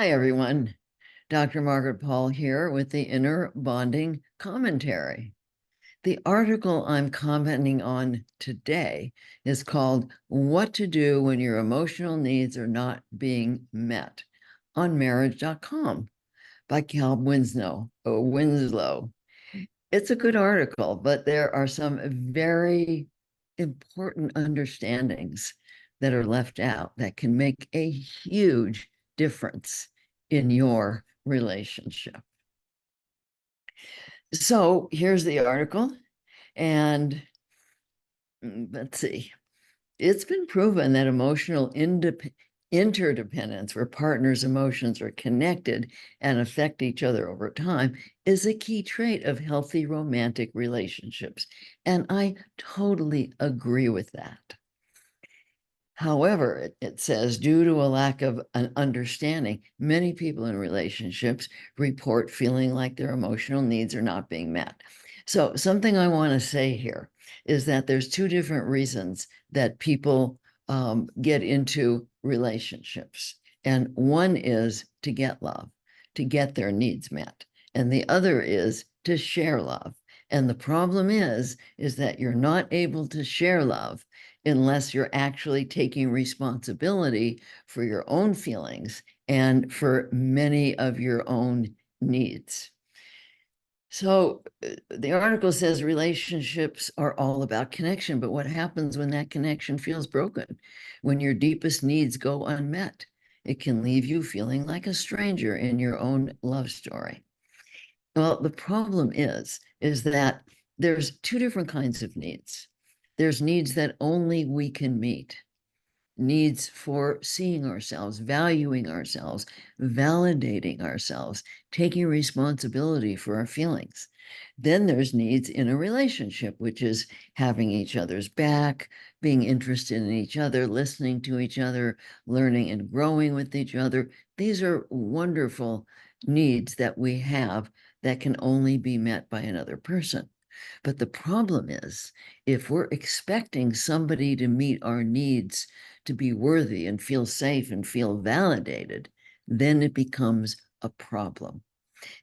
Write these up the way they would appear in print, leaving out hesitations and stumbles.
Hi, everyone. Dr. Margaret Paul here with the Inner Bonding Commentary. The article I'm commenting on today is called What to Do When Your Emotional Needs Are Not Being Met on marriage.com by Cal Winslow. It's a good article, but there are some very important understandings that are left out that can make a huge difference in your relationship. So here's the article, and let's see. It's been proven that emotional interdependence, where partners' emotions are connected and affect each other over time, is a key trait of healthy romantic relationships. And I totally agree with that. However, it says, due to a lack of an understanding, many people in relationships report feeling like their emotional needs are not being met. So something I want to say here is that there's two different reasons that people get into relationships. And one is to get love, to get their needs met. And the other is to share love. And the problem is that you're not able to share love unless you're actually taking responsibility for your own feelings and for many of your own needs. So the article says relationships are all about connection, but what happens when that connection feels broken? When your deepest needs go unmet, it can leave you feeling like a stranger in your own love story. Well, the problem is that there's two different kinds of needs. There's needs that only we can meet, needs for seeing ourselves, valuing ourselves, validating ourselves, taking responsibility for our feelings. Then there's needs in a relationship, which is having each other's back, being interested in each other, listening to each other, learning and growing with each other. These are wonderful needs that we have that can only be met by another person. But the problem is, if we're expecting somebody to meet our needs to be worthy and feel safe and feel validated, then it becomes a problem.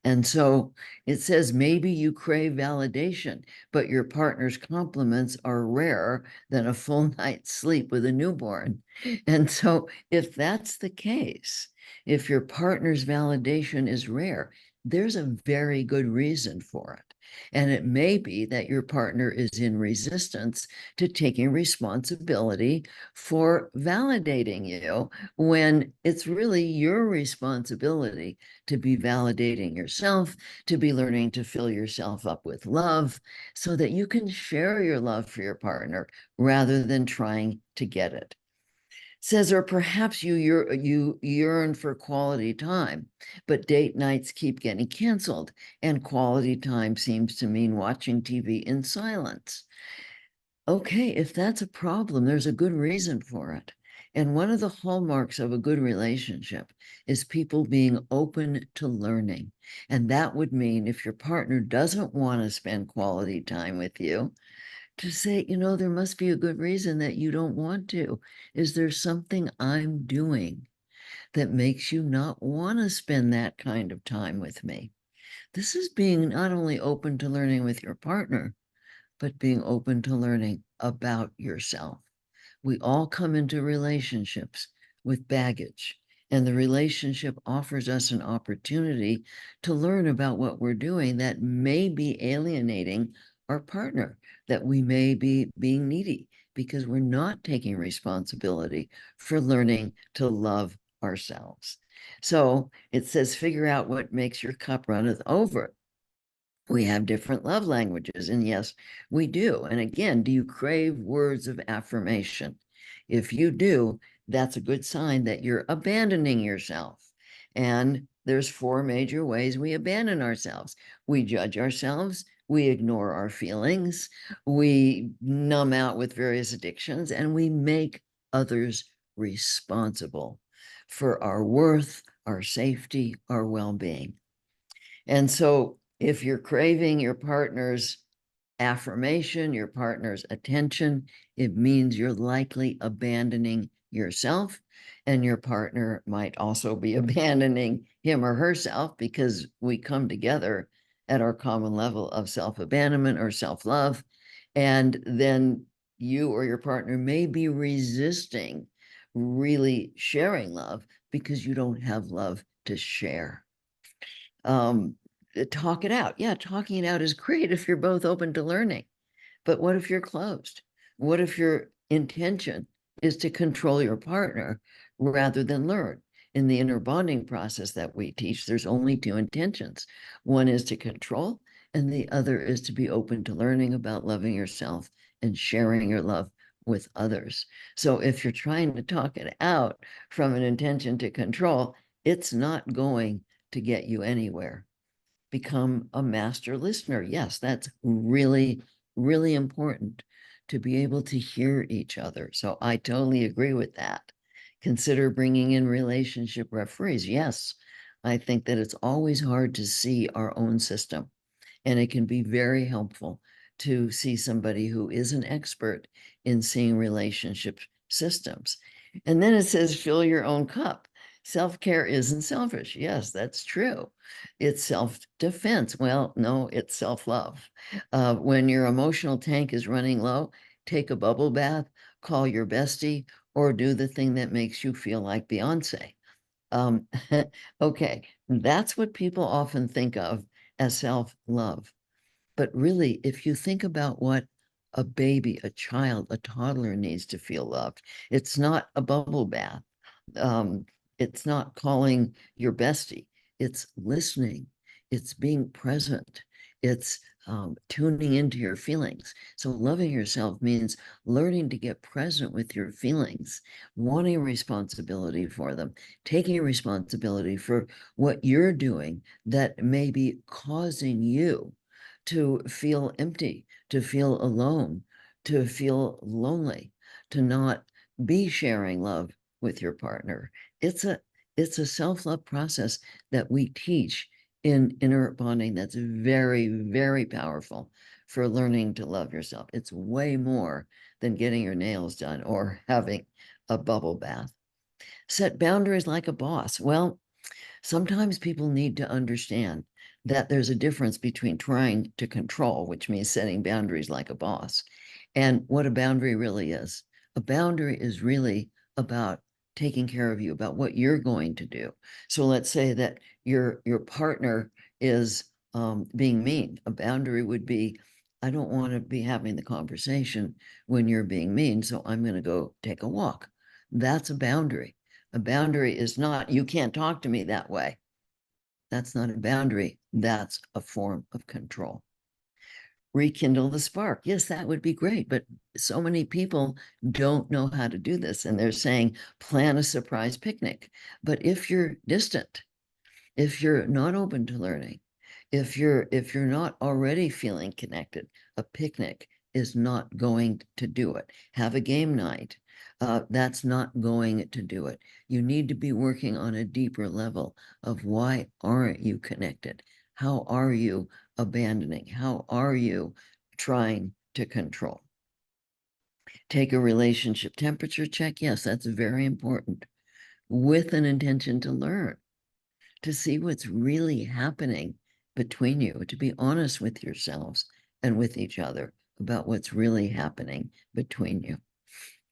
And so it says maybe you crave validation, but your partner's compliments are rarer than a full night's sleep with a newborn. And so if that's the case, if your partner's validation is rare, there's a very good reason for it. And it may be that your partner is in resistance to taking responsibility for validating you when it's really your responsibility to be validating yourself, to be learning to fill yourself up with love so that you can share your love for your partner rather than trying to get it. Says, or perhaps you yearn for quality time, but date nights keep getting canceled, and quality time seems to mean watching TV in silence. Okay, if that's a problem, there's a good reason for it. And one of the hallmarks of a good relationship is people being open to learning. And that would mean if your partner doesn't want to spend quality time with you, to say, there must be a good reason that you don't want to. Is there something I'm doing that makes you not want to spend that kind of time with me? This is being not only open to learning with your partner, but being open to learning about yourself. We all come into relationships with baggage, and the relationship offers us an opportunity to learn about what we're doing that may be alienating our partner, that we may be being needy because we're not taking responsibility for learning to love ourselves. So it says, figure out what makes your cup runneth over. We have different love languages, and yes, we do. And again, do you crave words of affirmation? If you do, that's a good sign that you're abandoning yourself. And there's four major ways we abandon ourselves. We judge ourselves, we ignore our feelings, we numb out with various addictions, and we make others responsible for our worth, our safety, our well-being. And so if you're craving your partner's affirmation, your partner's attention, it means you're likely abandoning yourself, and your partner might also be abandoning him or herself, because we come together at our common level of self-abandonment or self-love. And then you or your partner may be resisting really sharing love because you don't have love to share. Talk it out. Yeah, talking it out is great if you're both open to learning. But what if you're closed? What if your intention is to control your partner rather than learn? In the inner bonding process that we teach, there's only two intentions. One is to control, and the other is to be open to learning about loving yourself and sharing your love with others. So if you're trying to talk it out from an intention to control, it's not going to get you anywhere. Become a master listener. Yes, that's really, really important to be able to hear each other. So I totally agree with that. Consider bringing in relationship referees. Yes, I think that it's always hard to see our own system, and it can be very helpful to see somebody who is an expert in seeing relationship systems. And then it says, fill your own cup. Self-care isn't selfish. Yes, that's true. It's self-defense. Well, no, it's self-love. When your emotional tank is running low, take a bubble bath, call your bestie, or do the thing that makes you feel like Beyonce. Um, okay, that's what people often think of as self-love. But really, if you think about what a baby, a child, a toddler needs to feel loved, it's not a bubble bath. Um, it's not calling your bestie. It's listening. It's being present. It's tuning into your feelings. So loving yourself means learning to get present with your feelings, wanting responsibility for them, taking responsibility for what you're doing that may be causing you to feel empty, to feel alone, to feel lonely, to not be sharing love with your partner. It's a self-love process that we teach in inner bonding that's very, very powerful for learning to love yourself. It's way more than getting your nails done or having a bubble bath. Set boundaries like a boss. Well, sometimes people need to understand that there's a difference between trying to control, which means setting boundaries like a boss, and what a boundary really is. A boundary is really about taking care of you, about what you're going to do. So let's say that your partner is being mean. A boundary would be, I don't want to be having the conversation when you're being mean, so I'm going to go take a walk. That's a boundary. A boundary is not, you can't talk to me that way. That's not a boundary. That's a form of control. Rekindle the spark. Yes, that would be great. But so many people don't know how to do this. And they're saying, plan a surprise picnic. But if you're distant, if you're not open to learning, if you're not already feeling connected, a picnic is not going to do it. Have a game night. That's not going to do it. You need to be working on a deeper level of why aren't you connected? How are you abandoning? How are you trying to control? Take a relationship temperature check. Yes, that's very important, with an intention to learn, to see what's really happening between you, to be honest with yourselves and with each other about what's really happening between you.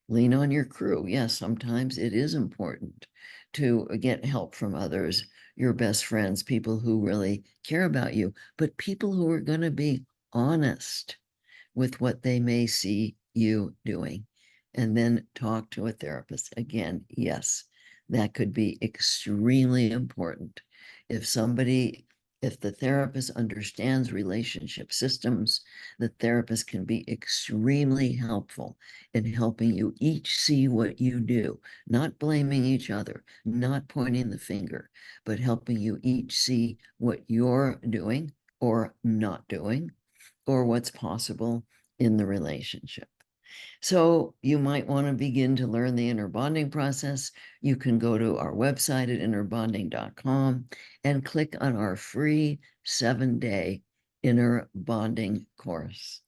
Lean on your crew. Yes, sometimes it is important to get help from others, your best friends, people who really care about you, but people who are going to be honest with what they may see you doing. And then talk to a therapist. Again, yes, that could be extremely important. If somebody, if the therapist understands relationship systems, the therapist can be extremely helpful in helping you each see what you do, not blaming each other, not pointing the finger, but helping you each see what you're doing or not doing, or what's possible in the relationship. So you might want to begin to learn the inner bonding process. You can go to our website at innerbonding.com and click on our free 7-day inner bonding course.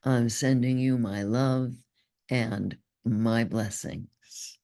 I'm sending you my love and my blessings.